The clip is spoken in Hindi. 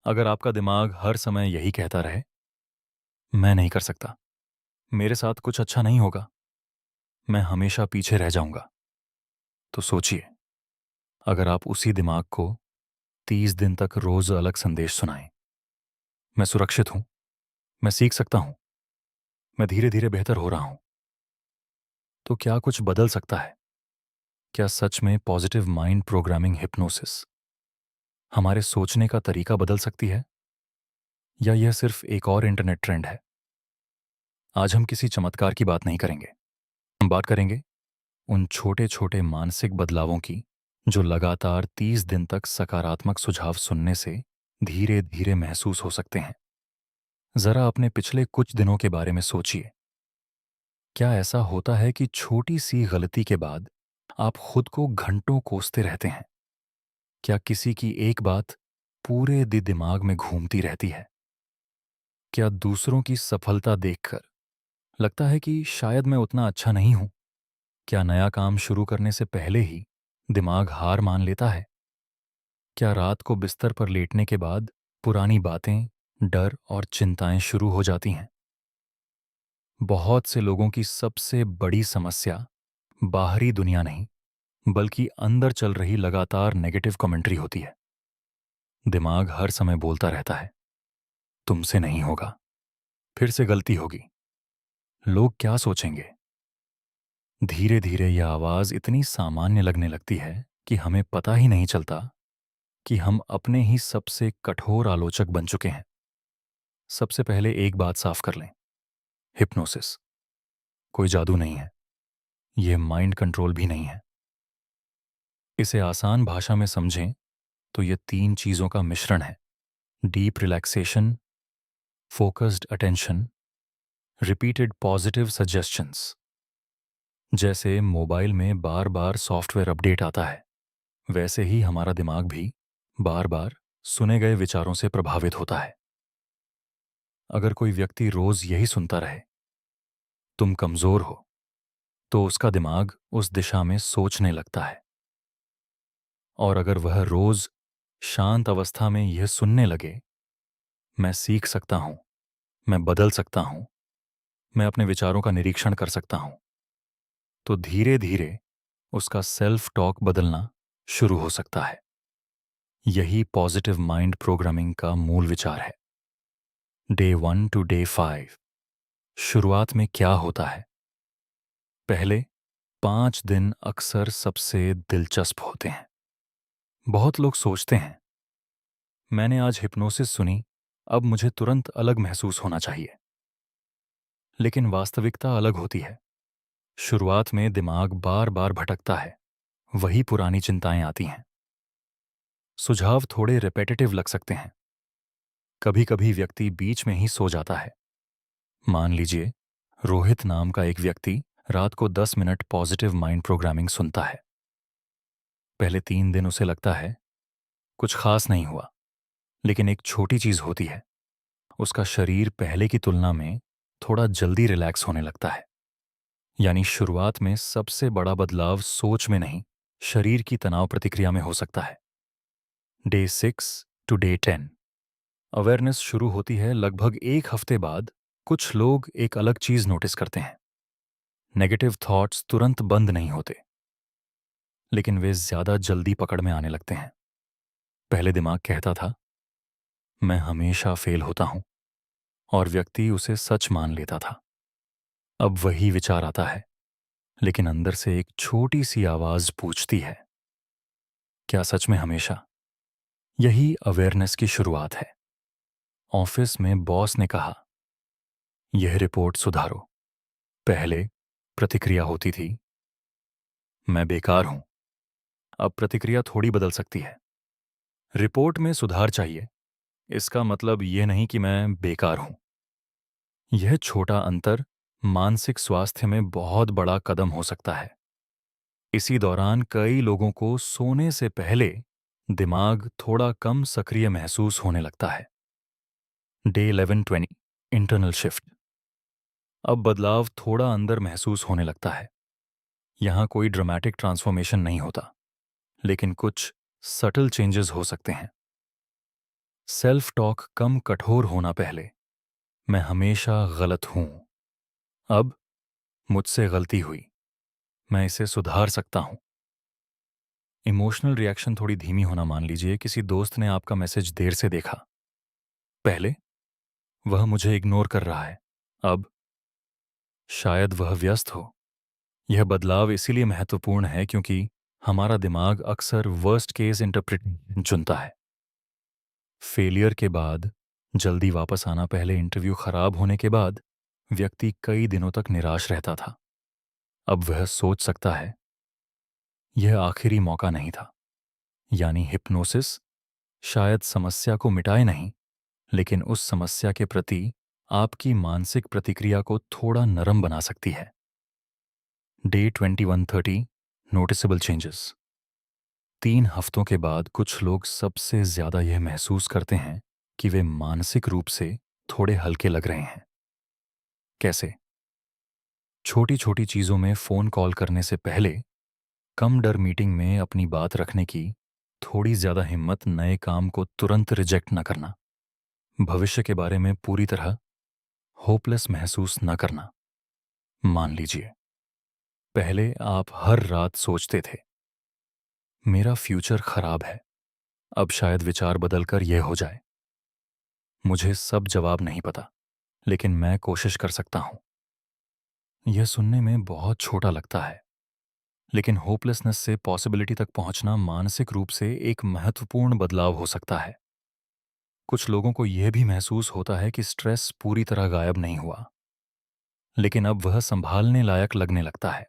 अगर आपका दिमाग हर समय यही कहता रहे, मैं नहीं कर सकता, मेरे साथ कुछ अच्छा नहीं होगा, मैं हमेशा पीछे रह जाऊंगा, तो सोचिए, अगर आप उसी दिमाग को 30 दिन तक रोज अलग संदेश सुनाएं, मैं सुरक्षित हूं, मैं सीख सकता हूं, मैं धीरे धीरे बेहतर हो रहा हूं, तो क्या कुछ बदल सकता है? क्या सच में पॉजिटिव माइंड प्रोग्रामिंग हिप्नोसिस हमारे सोचने का तरीका बदल सकती है, या यह सिर्फ एक और इंटरनेट ट्रेंड है? आज हम किसी चमत्कार की बात नहीं करेंगे, हम बात करेंगे उन छोटे छोटे मानसिक बदलावों की जो लगातार 30 दिन तक सकारात्मक सुझाव सुनने से धीरे धीरे महसूस हो सकते हैं। जरा अपने पिछले कुछ दिनों के बारे में सोचिए। क्या ऐसा होता है कि छोटी सी गलती के बाद आप खुद को घंटों कोसते रहते हैं? क्या किसी की एक बात पूरे दिमाग में घूमती रहती है? क्या दूसरों की सफलता देखकर लगता है कि शायद मैं उतना अच्छा नहीं हूं? क्या नया काम शुरू करने से पहले ही दिमाग हार मान लेता है? क्या रात को बिस्तर पर लेटने के बाद पुरानी बातें, डर और चिंताएं शुरू हो जाती हैं? बहुत से लोगों की सबसे बड़ी समस्या बाहरी दुनिया नहीं, बल्कि अंदर चल रही लगातार नेगेटिव कमेंट्री होती है। दिमाग हर समय बोलता रहता है, तुमसे नहीं होगा, फिर से गलती होगी, लोग क्या सोचेंगे। धीरे धीरे यह आवाज इतनी सामान्य लगने लगती है कि हमें पता ही नहीं चलता कि हम अपने ही सबसे कठोर आलोचक बन चुके हैं। सबसे पहले एक बात साफ कर लें, हिप्नोसिस कोई जादू नहीं है, यह माइंड कंट्रोल भी नहीं है। इसे आसान भाषा में समझें तो यह तीन चीजों का मिश्रण है: deep relaxation, focused attention, repeated positive suggestions. जैसे मोबाइल में बार बार सॉफ्टवेयर अपडेट आता है, वैसे ही हमारा दिमाग भी बार बार सुने गए विचारों से प्रभावित होता है। अगर कोई व्यक्ति रोज यही सुनता रहे, तुम कमजोर हो, तो उसका दिमाग उस दिशा में सोचने लगता है। और अगर वह रोज शांत अवस्था में यह सुनने लगे, मैं सीख सकता हूं, मैं बदल सकता हूं, मैं अपने विचारों का निरीक्षण कर सकता हूं, तो धीरे धीरे उसका सेल्फ टॉक बदलना शुरू हो सकता है। यही पॉजिटिव माइंड प्रोग्रामिंग का मूल विचार है। Day 1 to day 5। शुरुआत में क्या होता है? पहले 5 दिन अक्सर सबसे दिलचस्प होते हैं। बहुत लोग सोचते हैं, मैंने आज हिप्नोसिस सुनी, अब मुझे तुरंत अलग महसूस होना चाहिए। लेकिन वास्तविकता अलग होती है। शुरुआत में दिमाग बार बार भटकता है, वही पुरानी चिंताएं आती हैं। सुझाव थोड़े रिपेटिटिव लग सकते हैं। कभी कभी व्यक्ति बीच में ही सो जाता है। मान लीजिए, रोहित नाम का एक व्यक्ति रात को 10 मिनट पॉजिटिव माइंड प्रोग्रामिंग सुनता है। पहले 3 दिन उसे लगता है कुछ खास नहीं हुआ, लेकिन एक छोटी चीज होती है, उसका शरीर पहले की तुलना में थोड़ा जल्दी रिलैक्स होने लगता है। यानी शुरुआत में सबसे बड़ा बदलाव सोच में नहीं, शरीर की तनाव प्रतिक्रिया में हो सकता है। Day 6 to day 10। अवेयरनेस शुरू होती है लगभग एक हफ्ते बाद। कुछ लोग एक अलग चीज नोटिस करते हैं, नेगेटिव थॉट्स तुरंत बंद नहीं होते, लेकिन वे ज्यादा जल्दी पकड़ में आने लगते हैं। पहले दिमाग कहता था, मैं हमेशा फेल होता हूं, और व्यक्ति उसे सच मान लेता था। अब वही विचार आता है, लेकिन अंदर से एक छोटी सी आवाज पूछती है, क्या सच में हमेशा? यही अवेयरनेस की शुरुआत है। ऑफिस में बॉस ने कहा, यह रिपोर्ट सुधारो। पहले प्रतिक्रिया होती थी, मैं बेकार हूं। अब प्रतिक्रिया थोड़ी बदल सकती है, रिपोर्ट में सुधार चाहिए, इसका मतलब यह नहीं कि मैं बेकार हूं। यह छोटा अंतर मानसिक स्वास्थ्य में बहुत बड़ा कदम हो सकता है। इसी दौरान कई लोगों को सोने से पहले दिमाग थोड़ा कम सक्रिय महसूस होने लगता है। डे 11-20। Internal shift. अब बदलाव थोड़ा अंदर महसूस होने लगता है। यहां कोई ड्रामेटिक ट्रांसफॉर्मेशन नहीं होता, लेकिन कुछ सटल चेंजेस हो सकते हैं। सेल्फ टॉक कम कठोर होना पहले, मैं हमेशा गलत हूं, अब मुझसे गलती हुई, मैं इसे सुधार सकता हूं। इमोशनल रिएक्शन थोड़ी धीमी होना मान लीजिए, किसी दोस्त ने आपका मैसेज देर से देखा। पहले वह मुझे इग्नोर कर रहा है, अब शायद वह व्यस्त हो। यह बदलाव इसीलिए महत्वपूर्ण है क्योंकि हमारा दिमाग अक्सर वर्स्ट केस इंटरप्रिटेशन चुनता है। फेलियर के बाद जल्दी वापस आना, पहले इंटरव्यू खराब होने के बाद व्यक्ति कई दिनों तक निराश रहता था। अब वह सोच सकता है यह आखिरी मौका नहीं था। यानी हिप्नोसिस शायद समस्या को मिटाए नहीं, लेकिन उस समस्या के प्रति आपकी मानसिक प्रतिक्रिया को थोड़ा नरम बना सकती है। Day 2130 noticeable changes. 3 हफ्तों के बाद कुछ लोग सबसे ज्यादा यह महसूस करते हैं कि वे मानसिक रूप से थोड़े हल्के लग रहे हैं। कैसे? छोटी छोटी चीजों में फोन कॉल करने से पहले कम डर, मीटिंग में अपनी बात रखने की थोड़ी ज्यादा हिम्मत, नए काम को तुरंत रिजेक्ट न करना, भविष्य के बारे में पूरी तरह होपलेस महसूस न करना। मान लीजिए पहले आप हर रात सोचते थे मेरा फ्यूचर खराब है, अब शायद विचार बदलकर यह हो जाए मुझे सब जवाब नहीं पता, लेकिन मैं कोशिश कर सकता हूं। यह सुनने में बहुत छोटा लगता है, लेकिन होपलेसनेस से पॉसिबिलिटी तक पहुंचना मानसिक रूप से एक महत्वपूर्ण बदलाव हो सकता है। कुछ लोगों को यह भी महसूस होता है कि स्ट्रेस पूरी तरह गायब नहीं हुआ, लेकिन अब वह संभालने लायक लगने लगता है।